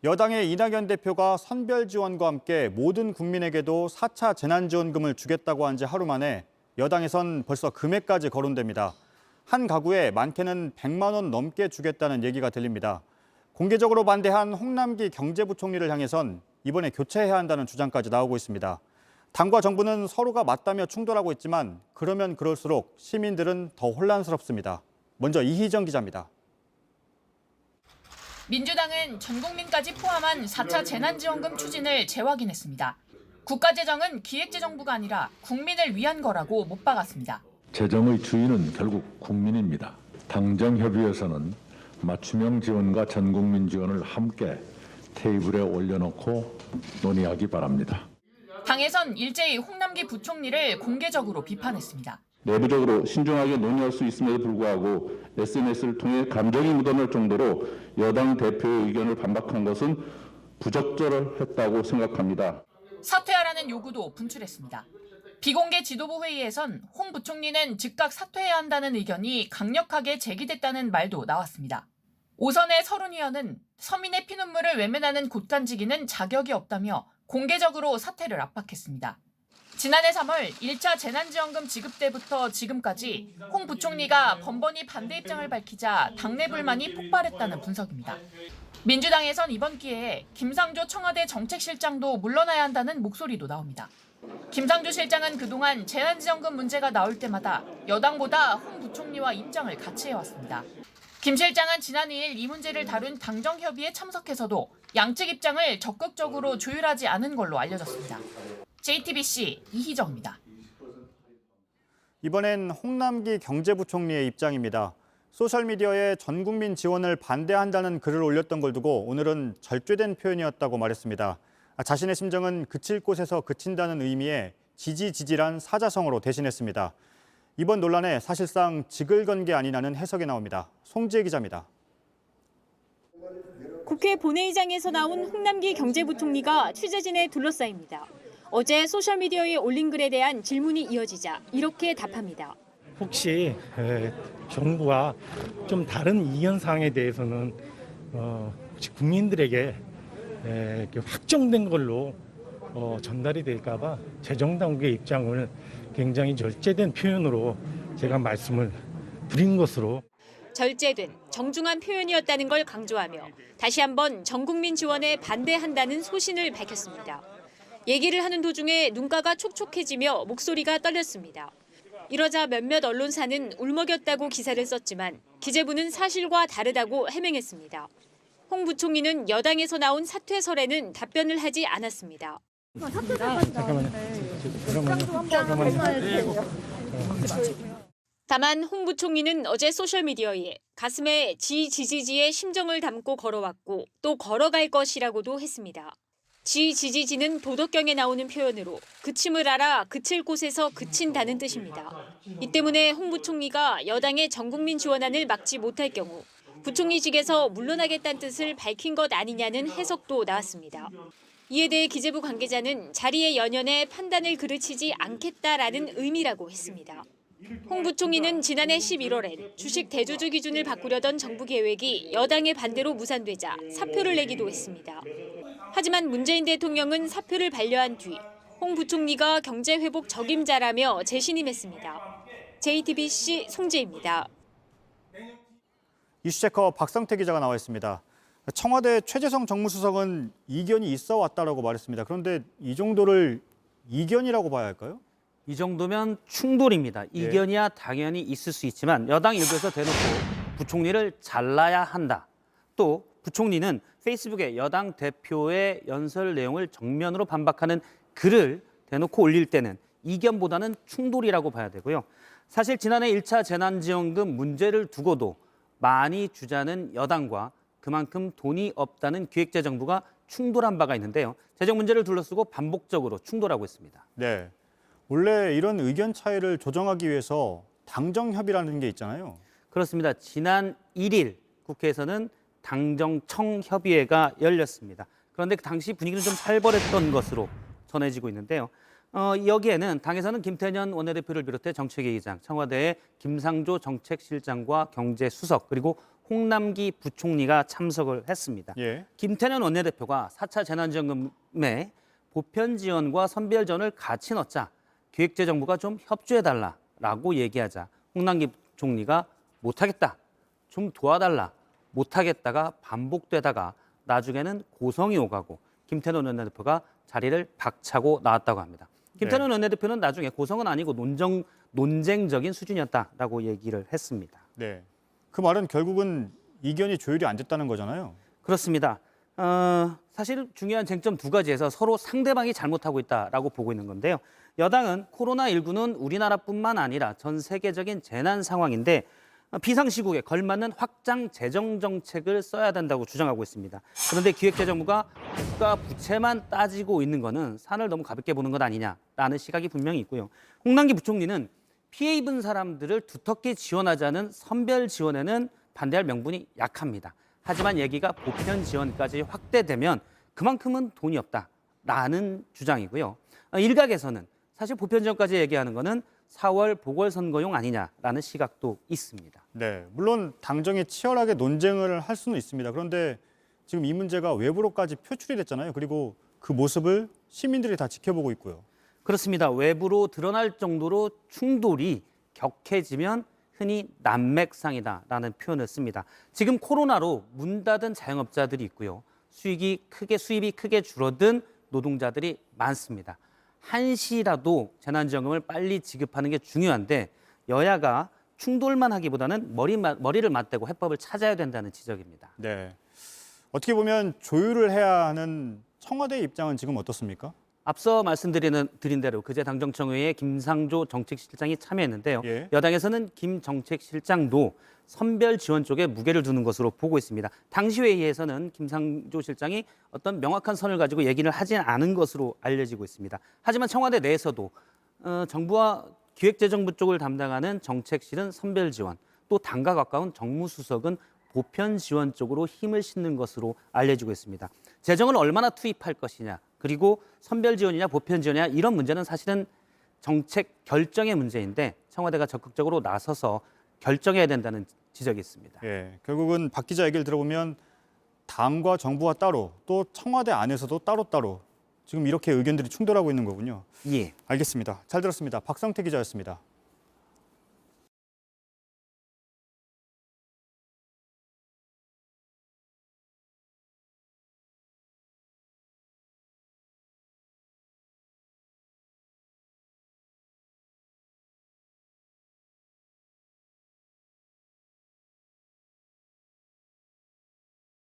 여당의 이낙연 대표가 선별 지원과 함께 모든 국민에게도 4차 재난지원금을 주겠다고 한 지 하루 만에 여당에선 벌써 금액까지 거론됩니다. 한 가구에 많게는 100만 원 넘게 주겠다는 얘기가 들립니다. 공개적으로 반대한 홍남기 경제부총리를 향해선 이번에 교체해야 한다는 주장까지 나오고 있습니다. 당과 정부는 서로가 맞다며 충돌하고 있지만 그러면 그럴수록 시민들은 더 혼란스럽습니다. 먼저 이희정 기자입니다. 민주당은 전 국민까지 포함한 4차 재난지원금 추진을 재확인했습니다. 국가재정은 기획재정부가 아니라 국민을 위한 거라고 못 박았습니다. 재정의 주인은 결국 국민입니다. 당정협의회에서는 맞춤형 지원과 전 국민 지원을 함께 테이블에 올려놓고 논의하기 바랍니다. 당에선 일제히 홍남기 부총리를 공개적으로 비판했습니다. 내부적으로 신중하게 논의할 수 있음에도 불구하고 SNS를 통해 감정이 묻어날 정도로 여당 대표의 의견을 반박한 것은 부적절했다고 생각합니다. 사퇴하라는 요구도 분출했습니다. 비공개 지도부 회의에선 홍 부총리는 즉각 사퇴해야 한다는 의견이 강력하게 제기됐다는 말도 나왔습니다. 오선의 서른 의원은 서민의 피눈물을 외면하는 곳간지기는 자격이 없다며 공개적으로 사퇴를 압박했습니다. 지난해 3월 1차 재난지원금 지급 때부터 지금까지 홍 부총리가 번번이 반대 입장을 밝히자 당내 불만이 폭발했다는 분석입니다. 민주당에선 이번 기회에 김상조 청와대 정책실장도 물러나야 한다는 목소리도 나옵니다. 김상조 실장은 그동안 재난지원금 문제가 나올 때마다 여당보다 홍 부총리와 입장을 같이 해왔습니다. 김 실장은 지난 2일 이 문제를 다룬 당정협의에 참석해서도 양측 입장을 적극적으로 조율하지 않은 걸로 알려졌습니다. JTBC 이희정입니다. 이번엔 홍남기 경제부총리의 입장입니다. 소셜미디어에 전 국민 지원을 반대한다는 글을 올렸던 걸 두고 오늘은 절제된 표현이었다고 말했습니다. 자신의 심정은 그칠 곳에서 그친다는 의미의 지지지지란 사자성어로 대신했습니다. 이번 논란에 사실상 직을 건 게 아니냐는 해석이 나옵니다. 송지혜 기자입니다. 국회 본회의장에서 나온 홍남기 경제부총리가 취재진에 둘러싸입니다. 어제 소셜미디어에 올린 글에 대한 질문이 이어지자 이렇게 답합니다. 혹시 정부와 좀 다른 이견 사항에 대해서는 혹시 국민들에게 이렇게 확정된 걸로 전달이 될까 봐 재정당국의 입장을 굉장히 절제된 표현으로 제가 말씀을 드린 것으로. 절제된 정중한 표현이었다는 걸 강조하며 다시 한번 전 국민 지원에 반대한다는 소신을 밝혔습니다. 얘기를 하는 도중에 눈가가 촉촉해지며 목소리가 떨렸습니다. 이러자 몇몇 언론사는 울먹였다고 기사를 썼지만 기재부는 사실과 다르다고 해명했습니다. 홍 부총리는 여당에서 나온 사퇴설에는 답변을 하지 않았습니다. 다만 홍 부총리는 어제 소셜미디어에 가슴에 지지지지의 심정을 담고 걸어왔고 또 걸어갈 것이라고도 했습니다. 지지지지는 도덕경에 나오는 표현으로 그침을 알아 그칠 곳에서 그친다는 뜻입니다. 이 때문에 홍 부총리가 여당의 전국민 지원안을 막지 못할 경우 부총리직에서 물러나겠다는 뜻을 밝힌 것 아니냐는 해석도 나왔습니다. 이에 대해 기재부 관계자는 자리의 연연에 판단을 그르치지 않겠다라는 의미라고 했습니다. 홍 부총리는 지난해 11월엔 주식 대주주 기준을 바꾸려던 정부 계획이 여당의 반대로 무산되자 사표를 내기도 했습니다. 하지만 문재인 대통령은 사표를 반려한 뒤 홍 부총리가 경제회복 적임자라며 재신임했습니다. JTBC 송지혜입니다. 이슈체커 박성태 기자가 나와 있습니다. 청와대 최재성 정무수석은 이견이 있어 왔다라고 말했습니다. 그런데 이 정도를 이견이라고 봐야 할까요? 이 정도면 충돌입니다. 이견이야 당연히 있을 수 있지만 여당 일부에서 대놓고 부총리를 잘라야 한다. 또 부총리는 페이스북에 여당 대표의 연설 내용을 정면으로 반박하는 글을 대놓고 올릴 때는 이견보다는 충돌이라고 봐야 되고요. 사실 지난해 1차 재난지원금 문제를 두고도 많이 주자는 여당과 그만큼 돈이 없다는 기획재정부가 충돌한 바가 있는데요. 재정 문제를 둘러쓰고 반복적으로 충돌하고 있습니다. 네. 원래 이런 의견 차이를 조정하기 위해서 당정협의라는 게 있잖아요. 그렇습니다. 지난 1일 국회에서는 당정청협의회가 열렸습니다. 그런데 그 당시 분위기는 좀 살벌했던 것으로 전해지고 있는데요. 여기에는 당에서는 김태년 원내대표를 비롯해 정책위의장, 청와대의 김상조 정책실장과 경제수석, 그리고 홍남기 부총리가 참석을 했습니다. 예. 김태년 원내대표가 4차 재난지원금에 보편 지원과 선별 지원을 같이 넣자 기획재정부가 좀 협조해달라라고 얘기하자 홍남기 부총리가 못하겠다, 좀 도와달라, 못하겠다가 반복되다가 나중에는 고성이 오가고 김태년 원내대표가 자리를 박차고 나왔다고 합니다. 김태년 원내대표는 나중에 고성은 아니고 논쟁적인 수준이었다라고 얘기를 했습니다. 네. 그 말은 결국은 이견이 조율이 안 됐다는 거잖아요. 그렇습니다. 사실 중요한 쟁점 두 가지에서 서로 상대방이 잘못하고 있다라고 보고 있는 건데요. 여당은 코로나19는 우리나라뿐만 아니라 전 세계적인 재난 상황인데 비상시국에 걸맞는 확장 재정 정책을 써야 된다고 주장하고 있습니다. 그런데 기획재정부가 국가 부채만 따지고 있는 거는 산을 너무 가볍게 보는 것 아니냐라는 시각이 분명히 있고요. 홍남기 부총리는 피해 입은 사람들을 두텁게 지원하자는 선별 지원에는 반대할 명분이 약합니다. 하지만 얘기가 보편 지원까지 확대되면 그만큼은 돈이 없다라는 주장이고요. 일각에서는 사실 보편 지원까지 얘기하는 거는 4월 보궐선거용 아니냐라는 시각도 있습니다. 네. 물론 당정이 치열하게 논쟁을 할 수는 있습니다. 그런데 지금 이 문제가 외부로까지 표출이 됐잖아요. 그리고 그 모습을 시민들이 다 지켜보고 있고요. 그렇습니다. 외부로 드러날 정도로 충돌이 격해지면 흔히 난맥상이다라는 표현을 씁니다. 지금 코로나로 문 닫은 자영업자들이 있고요. 수입이 크게 줄어든 노동자들이 많습니다. 한시라도 재난지원금을 빨리 지급하는 게 중요한데 여야가 충돌만 하기보다는 머리를 맞대고 해법을 찾아야 된다는 지적입니다. 네. 어떻게 보면 조율을 해야 하는 청와대의 입장은 지금 어떻습니까? 앞서 말씀드린 대로 그제 당정청회에 김상조 정책실장이 참여했는데요. 예. 여당에서는 김 정책실장도 선별 지원 쪽에 무게를 두는 것으로 보고 있습니다. 당시 회의에서는 김상조 실장이 어떤 명확한 선을 가지고 얘기를 하진 않은 것으로 알려지고 있습니다. 하지만 청와대 내에서도 정부와 기획재정부 쪽을 담당하는 정책실은 선별 지원, 또 당과 가까운 정무수석은 보편 지원 쪽으로 힘을 싣는 것으로 알려지고 있습니다. 재정을 얼마나 투입할 것이냐, 그리고 선별 지원이냐 보편 지원이냐 이런 문제는 사실은 정책 결정의 문제인데 청와대가 적극적으로 나서서 결정해야 된다는 지적이 있습니다. 예. 결국은 박 기자 얘기를 들어보면 당과 정부와 따로 또 청와대 안에서도 따로따로 지금 이렇게 의견들이 충돌하고 있는 거군요. 예. 알겠습니다. 잘 들었습니다. 박성태 기자였습니다.